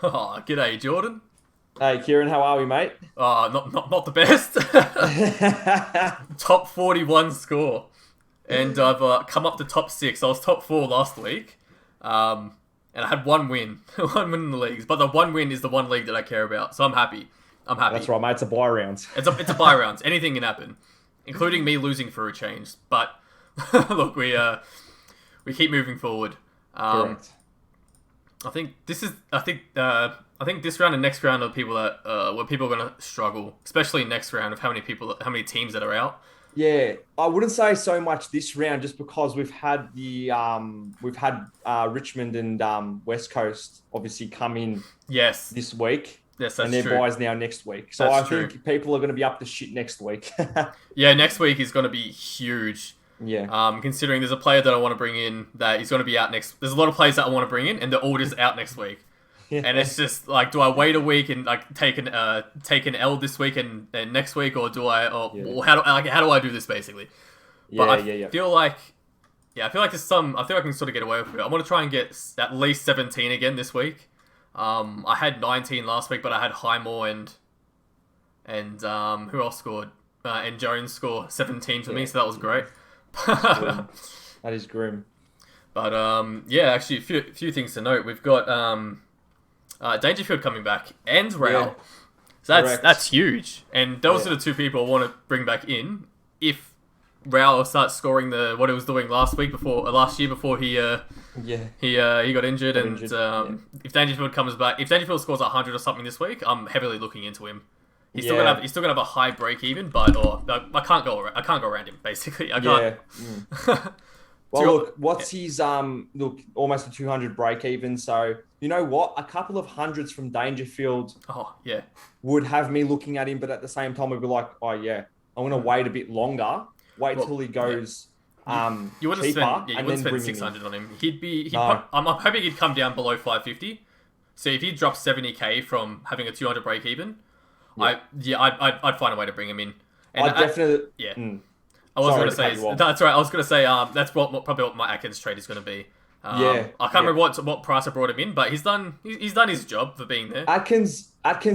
Oh, g'day, Jordan. Hey, Kieran, how are we, mate? Not the best. Top 41 score, and I've come up to top six. I was top four last week, and I had one win, one win in the leagues. But the one win is the one league that I care about, so I'm happy. I'm That's happy. right, mate. It's a buy round. It's a buy round. Anything can happen, including me losing for a change. But look, we keep moving forward. Correct. I think this is. I think this round and next round are people that where people are gonna struggle, especially next round of how many teams that are out. Yeah, I wouldn't say so much this round just because we've had Richmond and West Coast obviously come in Yes, this week, yes, and that's their true. buys now next week. So I That's true. think people are going to be up to shit next week. Yeah, next week is gonna be huge. Yeah, Considering there's a player that I want to bring in that is going to be out next. There's a lot of players that I want to bring in, and they're all just out next week. And yeah, it's just like, do I wait a week and like take an L this week and next week, or do I, yeah, or how do I do this basically? But yeah, yeah, yeah. feel like, yeah, I feel like there's some. I feel I can sort of get away with it. I want to try and get at least 17 again this week. I had 19 last week, but I had Highmore and who else scored? And Jones score 17 for me, Yeah. so that was great. Grim. That is grim. But yeah, actually, a few things to note. We've got Dangerfield coming back and Rowell. Yeah, So correct. that's huge. And those Yeah, are the two people I want to bring back in. If Rowell starts scoring what he was doing last year before yeah, he got injured, got and injured. Yeah, if Dangerfield comes back, if Dangerfield scores 100 or something this week, I'm heavily looking into him. yeah, He's still gonna have a high break even, but I can't go around him basically. I can't. yeah. Well, So look, what's his look almost a 200 break even. So you know what, a couple of hundreds from Dangerfield oh yeah. would have me looking at him, but at the same time, we'd be like, oh yeah, I'm gonna wait a bit longer, wait Well, till he yeah. goes You wouldn't cheaper, spend yeah, you and wouldn't then spend bring him in. 600 on him. No, I'm hoping he'd come down below 550. So if he drops 70k from having a 200 break even, yeah, I'd find a way to bring him in. And I definitely. yeah, Mm, I was sorry going to to say cut you off. that's right. I was going to say that's probably what my Atkins trade is going to be. Yeah, I can't yeah. remember what price I brought him in, but he's done his job for being there. Atkins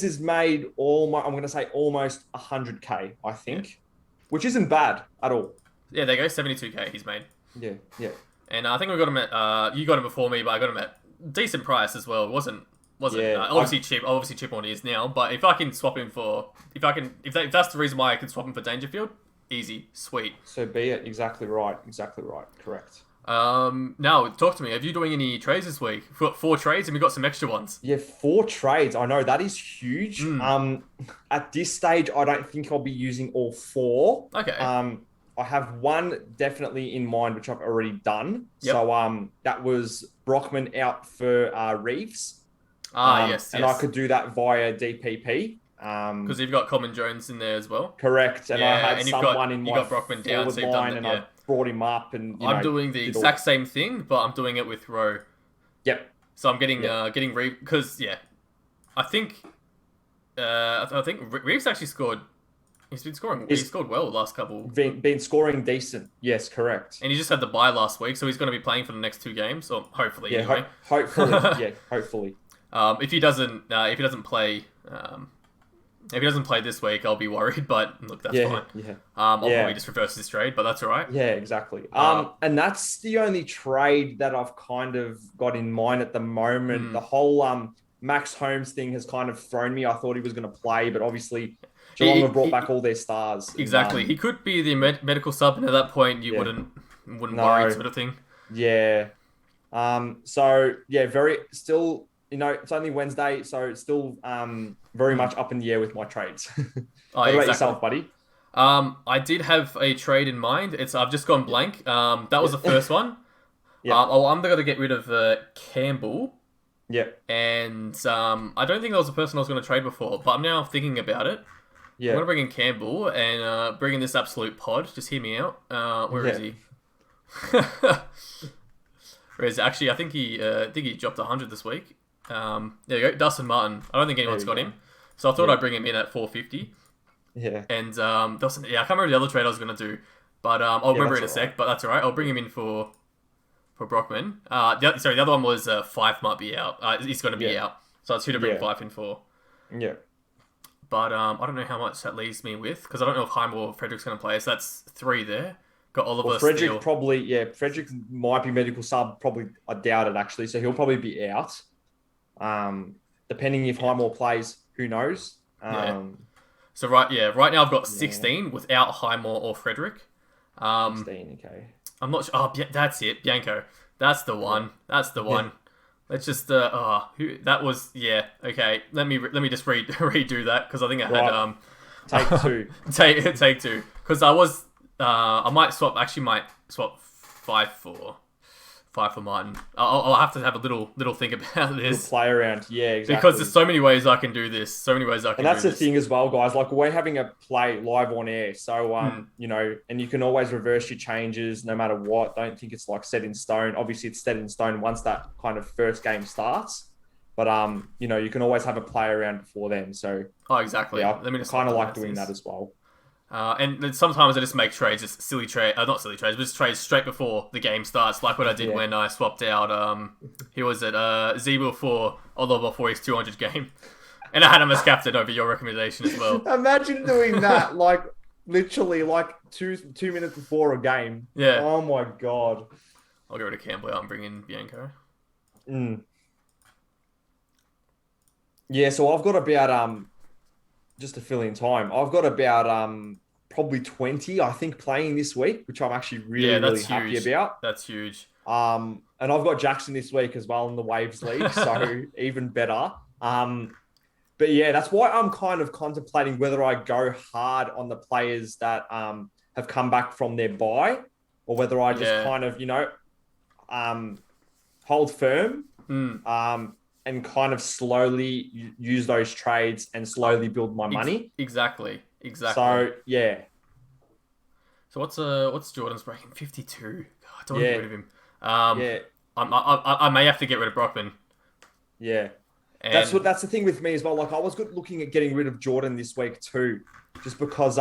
has made almost. I'm gonna say almost 100k, I Yeah, think, which isn't bad at all. yeah. There you go, 72k he's made. Yeah, yeah, And I think we got him at you got him before me, but I got him at decent price as well. It wasn't yeah. obviously cheap on he is now. But if I can swap him for if that's the reason why I can swap him for Dangerfield, easy, sweet. So be it. Exactly right. Exactly right. Correct. Now talk to me. Have you doing any trades this week? We've got 4 trades and we got some extra ones. Yeah, 4 trades. I know that is huge. Mm, At this stage, I don't think I'll be using all four. okay. I have one definitely in mind, which I've already done. Yep. So that was Brockman out for Reeves. Yes, And I yes. could do that via DPP. Because you've got Common Jones in there as well. Correct. And I Yeah, had and someone in you my got Brockman down, forward so you've done line, that. and Yeah. I brought him up, and I'm doing the did all. exact same thing, but I'm doing it with Rowe. Yep. So I'm getting Yep. getting Reeves because yeah, I think Reeves actually scored. He's been scoring. He He's scored well the last couple, been scoring decent. Yes, correct. and he just had the bye last week, so he's going to be playing for the next 2 games, or hopefully Yeah, anyway. hopefully. Yeah, hopefully. If he doesn't play, if he doesn't play this week, I'll be worried. But look, that's Yeah, fine. yeah, I'll yeah, probably just reverse this trade, but that's all right. yeah, exactly. Uh, And that's the only trade that I've kind of got in mind at the moment. mm, The whole Max Holmes thing has kind of thrown me. I thought he was going to play, but obviously Geelong he, have brought he, back all their stars. And exactly. He could be the medical sub, and at that point, you yeah, wouldn't worry, no, sort of thing. yeah. So yeah, very still. It's only Wednesday, so it's still very Mm. much up in the air with my trades. Oh, What about exactly. yourself, buddy? I did have a trade in mind. I've just gone Yeah, blank. That was the yeah, first one. yeah, I'm going to get rid of Campbell, yeah, and I don't think that was the person I was going to trade before, but I'm now thinking about it. I'm yeah, going to bring in Campbell and bring in this absolute pod. Just hear me out. Where is yeah, he? Where is he? Actually, I think he dropped 100 this week. There you go, Dustin Martin. I don't think there anyone's we got go. him, so I thought Yeah, I'd bring him in at 450. yeah, And yeah, I can't remember the other trade I was going to do, but I'll yeah. remember That's in a all right. sec. But that's all right. I'll bring him in for Brockman. The other one was Fife might be out. He's going to be Yeah, out. So it's who to bring Yeah. Fife in for. Yeah. But I don't know how much that leaves me with because I don't know if Heim or Frederick's going to play. So that's 3 there. Got Oliver, Well, Frederick Steele. probably, yeah, Frederick might be medical sub. Probably, I doubt it actually. So he'll probably be out. Depending if Yeah. Highmore plays, who knows? Yeah. So right now I've got Yeah. 16 without Highmore or Frederick. 16, okay. I'm not sure. Oh, that's it. Bianco. That's the one. That's the one. Let's just who that was? Yeah. Okay. Let me just redo that because I think I had Take 2. take 2 because I might swap Fife for Martin. I'll have to have a little think about this. Little play around, yeah, exactly. Because there's so many ways I can do this. So many ways I can. And that's the thing as well, guys. Like we're having a play live on air, so you know, and you can always reverse your changes no matter what. Don't think it's like set in stone. Obviously, it's set in stone once that kind of first game starts. But you know, you can always have a play around before then. So exactly. Yeah, Let me just kind of like doing that as well. And then sometimes I just make trades, just silly trade, not silly trades, but just trades straight before the game starts, like what I did when I swapped out. He was at Zeeble for Oliver for his 200 game, and I had him as captain over your recommendation as well. Imagine doing that, like literally, like two minutes before a game. Yeah. Oh my god. I'll get rid of Campbell and bring in Bianco. Yeah, so I've got about just to fill in time, I've got about probably 20, I think, playing this week, which I'm actually really happy about. That's huge. And I've got Jackson this week as well in the Waves League, so even better. But yeah, that's why I'm kind of contemplating whether I go hard on the players that have come back from their bye, or whether I just kind of, you know, hold firm. And kind of slowly use those trades and slowly build my money. Exactly. So yeah. So what's Jordan's breaking? 52. God, I don't want to get rid of him. I may have to get rid of Brockman. Yeah. And that's the thing with me as well. Like I was looking at getting rid of Jordan this week too, just because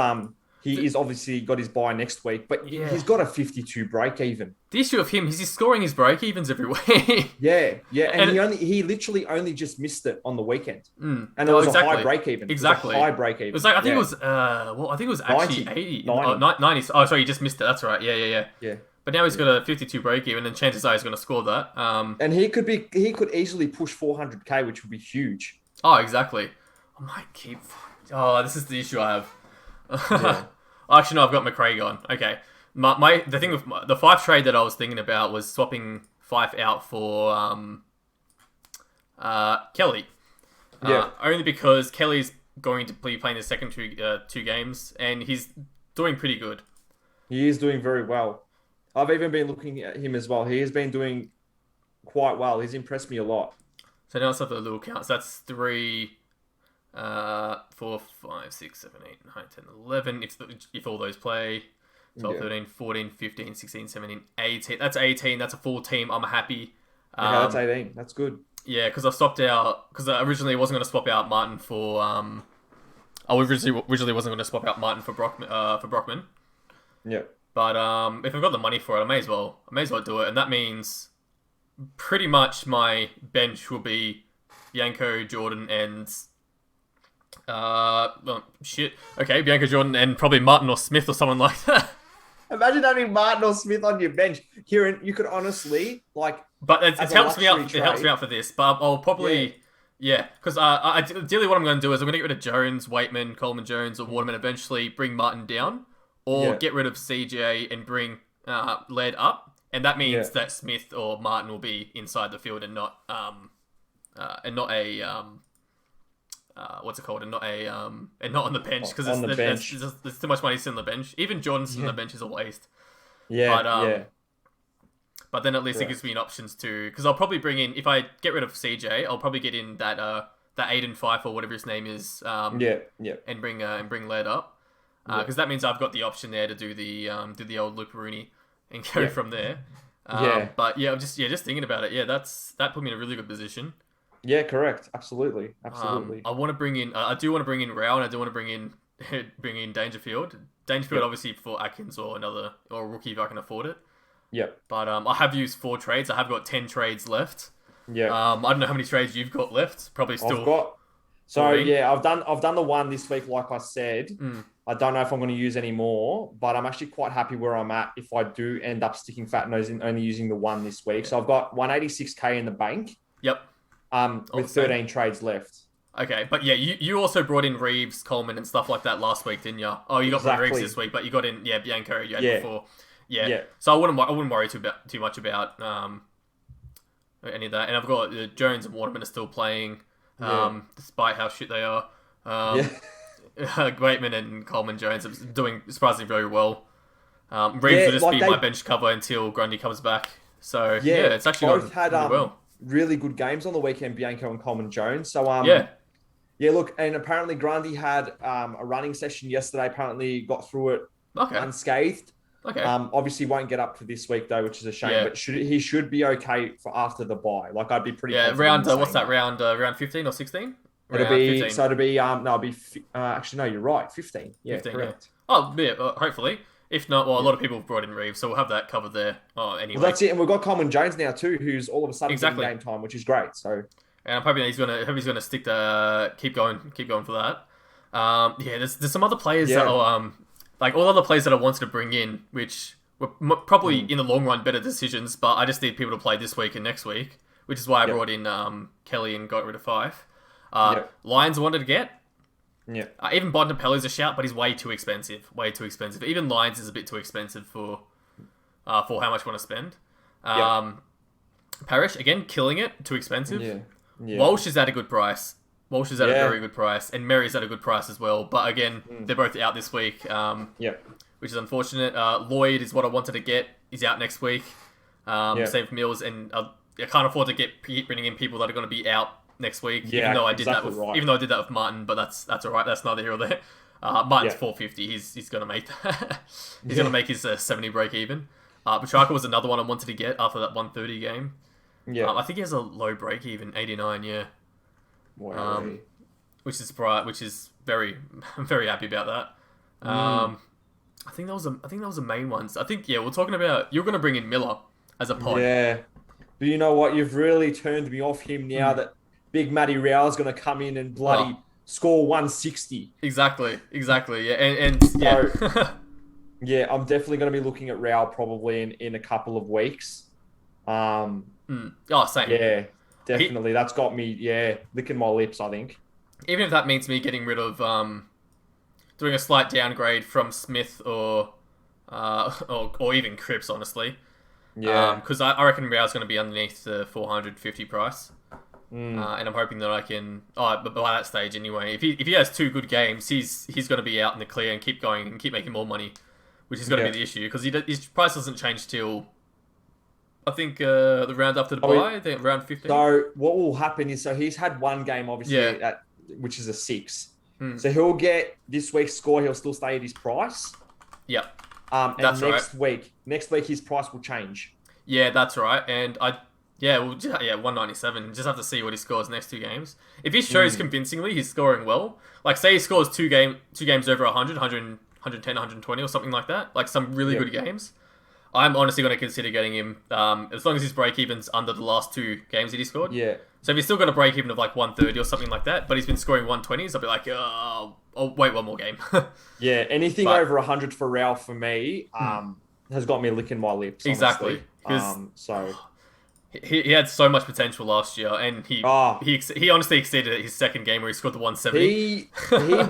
he is obviously got his bye next week, but he's got a 52 break even. The issue of him is he's scoring his break evens every week. Yeah, and he literally only just missed it on the weekend, and it was a high break even. Exactly, high break even. It was like I think it was actually 80, 90. Oh, sorry, he just missed it. That's right. Yeah. But now he's got a 52 break even, and chances are he's going to score that. And he could easily push 400k, which would be huge. Oh, exactly. I might keep. Oh, this is the issue I have. Actually, no, I've got McCrae on. Okay. The thing with the Fife trade that I was thinking about was swapping Fife out for Kelly. Only because Kelly's going to be playing the second two games, and he's doing pretty good. He is doing very well. I've even been looking at him as well. He has been doing quite well. He's impressed me a lot. So now let's have the little counts. That's 3, 4, 5, 6, 7, 8, 9, 10, 11. If all those play. 12, 13, 14, 15, 16, 17, 18. That's 18. That's a full team. I'm happy. Okay, that's 18. That's good. Yeah, because I stopped out... Because I originally wasn't going to swap out Martin for... I originally wasn't going to swap out Martin for Brockman. Yeah. But if I've got the money for it, I may as well do it. And that means pretty much my bench will be Bianco, Jordan, and... Okay, Bianco, Jordan, and probably Martin or Smith or someone like that. Imagine having Martin or Smith on your bench. Kieran, you could honestly, like... But it helps me out. It helps me out for this. But I'll probably... Yeah, because ideally what I'm going to do is I'm going to get rid of Jones, Waitman, Coleman Jones, or Waterman eventually, bring Martin down, or get rid of CJ and bring Led up. And that means that Smith or Martin will be inside the field and not what's it called? And not on the bench because there's too much money sitting on the bench. Even Jordan sitting on the bench is a waste. But then at least it gives me an options too. Because I'll probably bring in, if I get rid of CJ, I'll probably get in that Aiden Fife or whatever his name is. And bring Led up. Because that means I've got the option there to do the old Luke Rooney and go from there. But I'm just thinking about it. Yeah, that put me in a really good position. Yeah, correct. Absolutely. I want to bring in. I do want to bring in Rowell, and I do want to bring in Dangerfield. Dangerfield, obviously, for Atkins or a rookie if I can afford it. Yep. But I have used 4 trades. I have got 10 trades left. Yeah. I don't know how many trades you've got left. Probably I've still got 14. I've done the one this week, like I said. Mm. I don't know if I'm going to use any more, but I'm actually quite happy where I'm at if I do end up sticking fat nose in only using the one this week. Yeah. So I've got 186k in the bank. Yep. With Same. 13 trades left. Okay, but yeah, you also brought in Reeves, Coleman, and stuff like that last week, didn't you? Oh, you got Exactly. Reeves this week, but you got in Bianco you had before. Yeah. Yeah. So I wouldn't worry too much about any of that. And I've got Jones and Waterman are still playing, despite how shit they are. Greatman and Coleman Jones are doing surprisingly very well. Reeves will just be my bench cover until Grundy comes back. So it's actually both had really well. Really good games on the weekend, Bianco and Coleman Jones. So look, and apparently Grundy had a running session yesterday. Apparently got through it unscathed. Okay. Obviously won't get up to this week though, which is a shame. But he should be okay for after the bye. Like I'd be pretty. Round what's that round? Round 15 or 16? It'll be 15. So it'll be actually no, you're right, 15. Yeah, 15, correct. Yeah. Oh yeah, hopefully. If not, a lot of people have brought in Reeves, so we'll have that covered there. Oh, anyway. Well, that's it, and we've got Coleman Jones now too, who's all of a sudden getting game time, which is great. So, and I'm hoping he's gonna stick to keep going for that. There's some other players that are like all other players that I wanted to bring in, which were probably in the long run better decisions, but I just need people to play this week and next week, which is why I brought in Kelly and got rid of Fife. Lions wanted to get. Yeah. Even Bontempelli's a shout, but he's way too expensive. Way too expensive. Even Lions is a bit too expensive for how much I want to spend. Parrish, again, killing it. Too expensive. Yeah. Walsh is at a good price. Walsh is at a very good price. And Mary's at a good price as well. But again, they're both out this week. Which is unfortunate. Lloyd is what I wanted to get. He's out next week. Same for Mills. And I can't afford to keep bringing in people that are going to be out next week, even though I did that with Martin, but that's all right. That's neither here or there. Martin's 450. He's gonna make that. He's gonna make his 70 break even. Petrarca was another one I wanted to get after that 130 game. I think he has a low break even, 89. Yeah. Wow. Which is very very happy about that. I think that was the main ones. I think we're talking about you're gonna bring in Miller as a pod. Yeah. But you know what? You've really turned me off him now that Big Matty Rowell is going to come in and bloody score 160. Exactly. Yeah, and I'm definitely going to be looking at Rowell probably in a couple of weeks. Same. Yeah, definitely. That's got me, licking my lips, I think. Even if that means me getting rid of, doing a slight downgrade from Smith or even Cripps, honestly. Yeah. Because I reckon Rowell's going to be underneath the 450 price. And I'm hoping that I can. But by that stage anyway, if he has 2 good games, he's going to be out in the clear and keep going and keep making more money, which is going to be the issue because his price doesn't change till I think the round after the bye, round 15. So what will happen is he's had one game obviously which is a 6. So he'll get this week's score. He'll still stay at his price. Yep. And next week his price will change. Yeah, that's right. And 197. Just have to see what he scores next 2 games. If he shows convincingly he's scoring well, like say he scores 2 games over 100, 110, 120 or something like that, like some really good games, I'm honestly going to consider getting him as long as his break-even's under the last 2 games that he scored. Yeah. So if he's still got a break-even of like 130 or something like that, but he's been scoring 120s, I'll be like, I'll wait one more game. Anything over 100 for Rowell for me has got me licking my lips. Exactly. He had so much potential last year, and he honestly exceeded it his second game where he scored the 170. He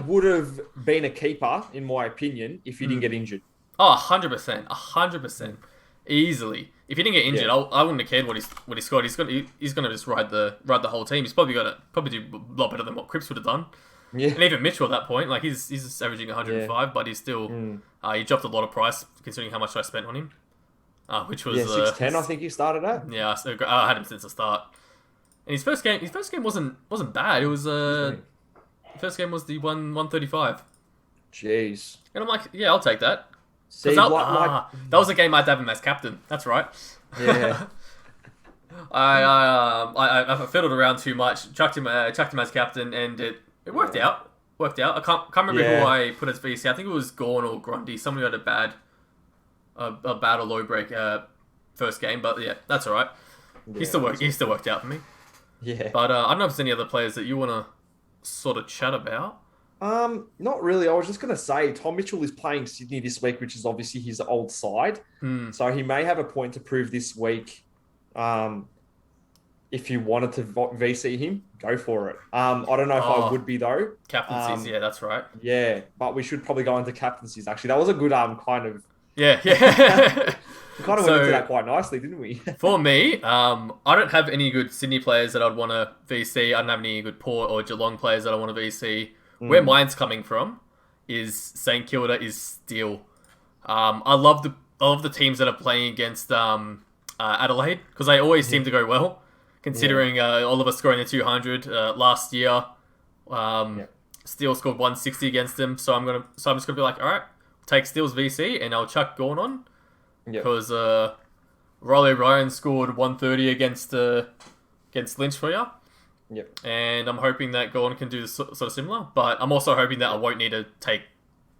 would have been a keeper, in my opinion, if he didn't get injured. 100%, easily. If he didn't get injured, I wouldn't have cared what he scored. He's gonna just ride the whole team. He's probably do a lot better than what Cripps would have done. Yeah. And even Mitchell at that point, like he's averaging 105, but he's still he dropped a lot of price considering how much I spent on him. Which was 610, I think he started at. Yeah, so I had him since the start. And his first game wasn't bad. It was first game was the 135. Jeez. And I'm like, yeah, I'll take that. See, that was a game I'd have him as captain. That's right. Yeah. I fiddled around too much. Chucked him as captain, and it worked out. I can't remember who I put as VC. I think it was Gorn or Grundy. Somebody had a bad or low break first game, but yeah, that's all right. He Yeah, still worked out for me. yeah. But I don't know if there's any other players that you want to sort of chat about. Not really. I was just gonna say Tom Mitchell is playing Sydney this week, which is obviously his old side. Hmm. So he may have a point to prove this week. Um, if you wanted to VC him, go for it. I don't know if I Oh, would be though. captaincies. Yeah, that's right. Yeah, but we should probably go into captaincies. Actually, that was a good kind of. Yeah, yeah. We kind of went into that quite nicely, didn't we? For me, I don't have any good Sydney players that I'd want to VC. I don't have any good Port or Geelong players that I want to VC. Where mine's coming from is St Kilda is Steel. I love the teams that are playing against Adelaide because they always seem to go well. Considering Oliver scoring the 200 last year, Steel scored 160 against them. So I'm just gonna be like, all right, take Steel's VC and I'll chuck Gorn on because Riley Ryan scored 130 against Lynch for you. Yep. And I'm hoping that Gorn can do sort of similar, but I'm also hoping that I won't need to take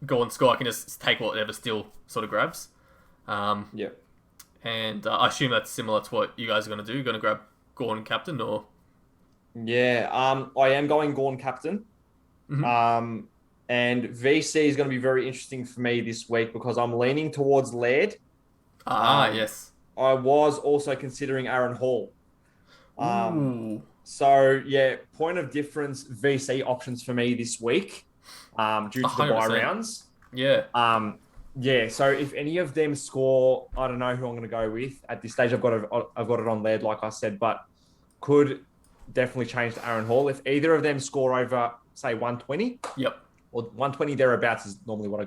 Gorn's score. I can just take whatever Steel sort of grabs. And I assume that's similar to what you guys are going to do. You're going to grab Gorn captain or? Yeah, I am going Gorn captain. Mm-hmm. And VC is going to be very interesting for me this week because I'm leaning towards Laird. Yes. I was also considering Aaron Hall. Ooh. So, yeah, point of difference VC options for me this week due to the 100%. bye rounds. Yeah. Yeah, so if any of them score, I don't know who I'm going to go with. At this stage, I've got it on Laird, like I said, but could definitely change to Aaron Hall. If either of them score over, say, 120. Yep. Or 120 thereabouts is normally what I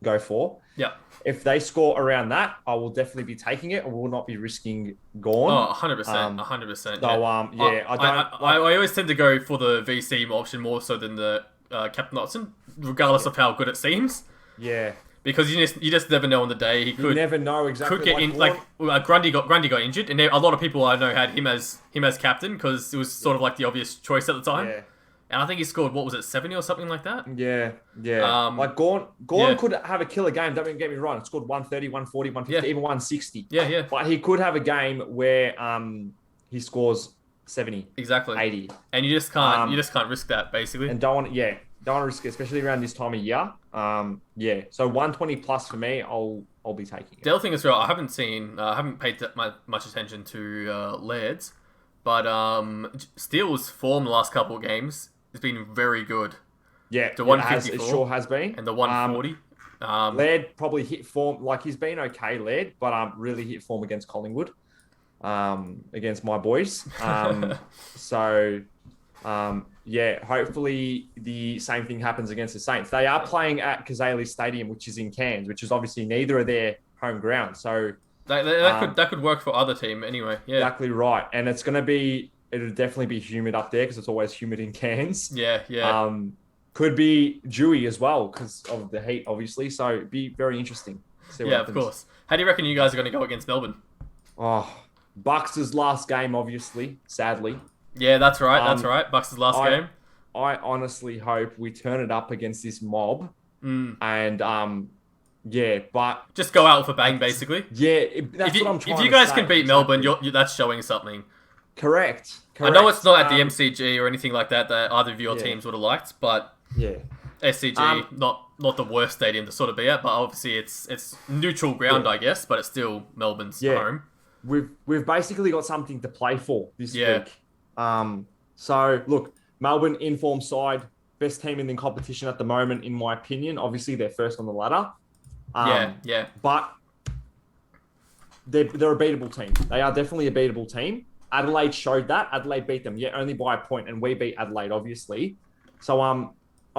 go for. Yep. If they score around that, I will definitely be taking it. I will not be risking Gorn. Oh, 100%. 100%. So, I always tend to go for the VC option more so than the captain option, regardless of how good it seems. Yeah. Because you just never know on the day. He could you never know exactly. Could get in Grundy got injured, and a lot of people I know had him as captain because it was sort of like the obvious choice at the time. Yeah. And I think he scored, what was it, 70 or something like that? Yeah. Like Gorn could have a killer game. Don't get me wrong. It scored 130, 140, 150, even 160. Yeah. But he could have a game where he scores 70. Exactly. 80. And you just can't risk that basically. And don't want to risk it, especially around this time of year. So 120 plus for me, I'll be taking it. The other thing as well, I haven't paid that much attention to Laird's, but Steele's form the last couple of games has been very good. Yeah, the 154, it sure has been. And the 140. Laird probably hit form, like he's been okay, Laird, but really hit form against Collingwood, against my boys. Hopefully the same thing happens against the Saints. They are playing at Kazali Stadium, which is in Cairns, which is obviously neither of their home ground. So that could work for other team anyway. Yeah, exactly right. And it'll definitely be humid up there because it's always humid in Cairns. Yeah. Could be dewy as well because of the heat, obviously. So it'd be very interesting. See what happens. Of course. How do you reckon you guys are going to go against Melbourne? Oh, Bucks' last game, obviously, sadly. Yeah, that's right. Bucks' last game. I honestly hope we turn it up against this mob. And, but... just go out with a bang, basically. Yeah, that's what I'm trying to say. If you guys can beat Melbourne, that's showing something. Correct. I know it's not at the MCG or anything like that either of your teams would have liked, but SCG, not the worst stadium to sort of be at, but obviously it's neutral ground, I guess, but it's still Melbourne's home. We've basically got something to play for this week. So look, Melbourne in-form side, best team in the competition at the moment, in my opinion. Obviously, they're first on the ladder. But they're a beatable team. They are definitely a beatable team. Adelaide showed that. Adelaide beat them, only by a point, and we beat Adelaide, obviously. So I'm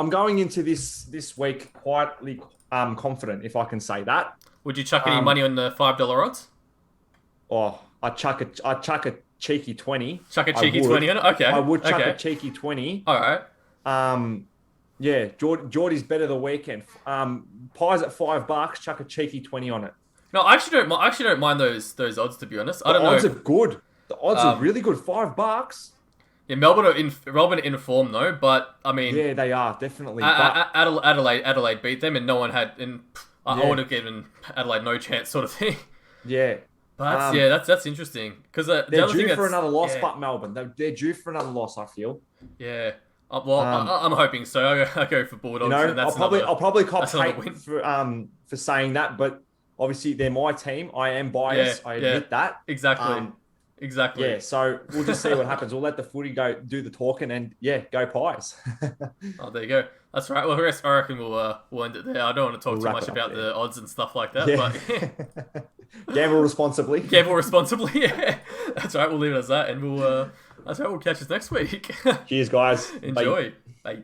going into this week quietly confident, if I can say that. Would you chuck any money on the $5 odds? Oh, I'd chuck a cheeky 20. Chuck a cheeky 20 on it? Okay. I would chuck a cheeky 20. All right. Geordie's better the weekend. Pies at $5, chuck a cheeky 20 on it. No, I actually don't mind those odds, to be honest. I don't know. The odds are good. The odds are really good. $5. Yeah, Melbourne are in form though, but I mean, yeah, they are definitely. Adelaide beat them, and no one had. I would have given Adelaide no chance, sort of thing. Yeah, But that's interesting because the They're other thing due for that's another loss, yeah, but Melbourne, they're due for another loss. I feel. yeah. Well, Um, I'm hoping so. I go for you Bulldogs, know, and I'll probably cop that's another hate win. for saying that, but obviously they're my team. I am Yeah, biased. I yeah, admit that. exactly, Um, exactly. yeah, so we'll just see what happens. We'll let the footy go do the talking, and yeah, go Pies. Oh, there you go. That's right. Well, I reckon we'll end it there. I don't want to talk We'll too wrap much it up about there. the odds and stuff like that, Yeah, but gamble responsibly. gamble responsibly. Yeah, that's right. We'll leave it as that, and that's right. We'll catch us next week. Cheers, guys. Bye. Enjoy. Bye.